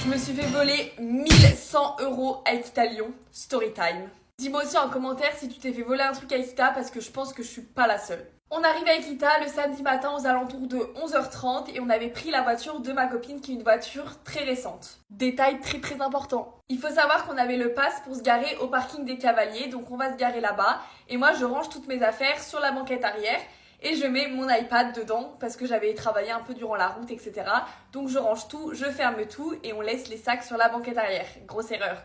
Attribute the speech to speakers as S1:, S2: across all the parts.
S1: Je me suis fait voler 1100 € à Equita Lyon. Story time. Dis-moi aussi en commentaire si tu t'es fait voler un truc à Equita parce que je pense que je suis pas la seule. On arrive à Equita le samedi matin aux alentours de 11h30 et on avait pris la voiture de ma copine qui est une voiture très récente. Détail très important. Il faut savoir qu'on avait le pass pour se garer au parking des Cavaliers, donc on va se garer là-bas et moi je range toutes mes affaires sur la banquette arrière. Et je mets mon iPad dedans parce que j'avais travaillé un peu durant la route, etc. Donc je range tout, je ferme tout et on laisse les sacs sur la banquette arrière. Grosse erreur,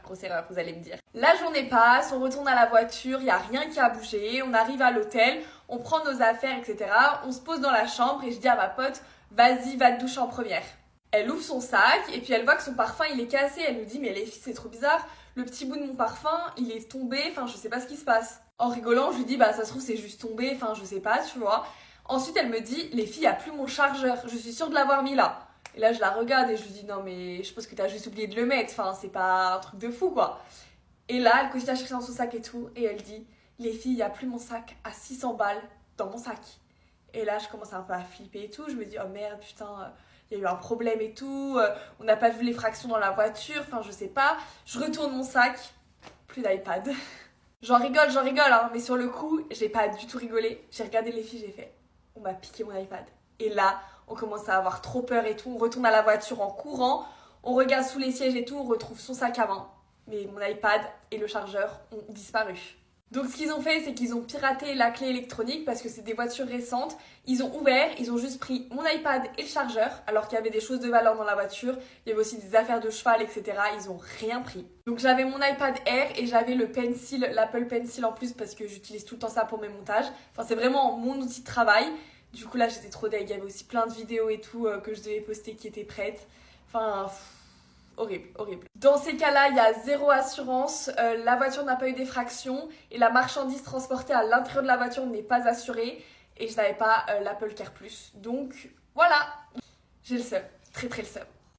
S1: vous allez me dire. La journée passe, on retourne à la voiture, il n'y a rien qui a bougé. On arrive à l'hôtel, on prend nos affaires, etc. On se pose dans la chambre et je dis à ma pote, vas-y, va te doucher en première. Elle ouvre son sac et puis elle voit que son parfum il est cassé. Elle nous dit, mais les filles, c'est trop bizarre. Le petit bout de mon parfum, il est tombé, enfin je sais pas ce qui se passe. En rigolant, je lui dis, bah ça se trouve c'est juste tombé, enfin je sais pas, tu vois. Ensuite elle me dit, les filles, y a plus mon chargeur, je suis sûre de l'avoir mis là. Et là je la regarde et je lui dis, non mais je pense que t'as juste oublié de le mettre, enfin c'est pas un truc de fou quoi. Et là elle continue à chercher dans son sac et tout, et elle dit, les filles, y a plus mon sac à 600 balles dans mon sac. Et là je commence un peu à flipper et tout, je me dis, oh merde, putain, il y a eu un problème et tout, on n'a pas vu les fractions dans la voiture, enfin je sais pas. Je retourne mon sac, plus d'iPad. J'en rigole, hein, mais sur le coup, j'ai pas du tout rigolé. J'ai regardé les filles, j'ai fait, on m'a piqué mon iPad. Et là, on commence à avoir trop peur et tout. On retourne à la voiture en courant, on regarde sous les sièges et tout, on retrouve son sac à main. Mais mon iPad et le chargeur ont disparu. Donc ce qu'ils ont fait, c'est qu'ils ont piraté la clé électronique parce que c'est des voitures récentes. Ils ont ouvert, ils ont juste pris mon iPad et le chargeur alors qu'il y avait des choses de valeur dans la voiture. Il y avait aussi des affaires de cheval, etc. Ils ont rien pris. Donc j'avais mon iPad Air et j'avais le Pencil, l'Apple Pencil en plus parce que j'utilise tout le temps ça pour mes montages. Enfin c'est vraiment mon outil de travail. Du coup là j'étais trop deg, il y avait aussi plein de vidéos et tout que je devais poster qui étaient prêtes. Enfin... Horrible. Dans ces cas-là, il y a zéro assurance, la voiture n'a pas eu d'effraction et la marchandise transportée à l'intérieur de la voiture n'est pas assurée et je n'avais pas l'Apple Care Plus. Donc voilà, j'ai le seum, très le seum.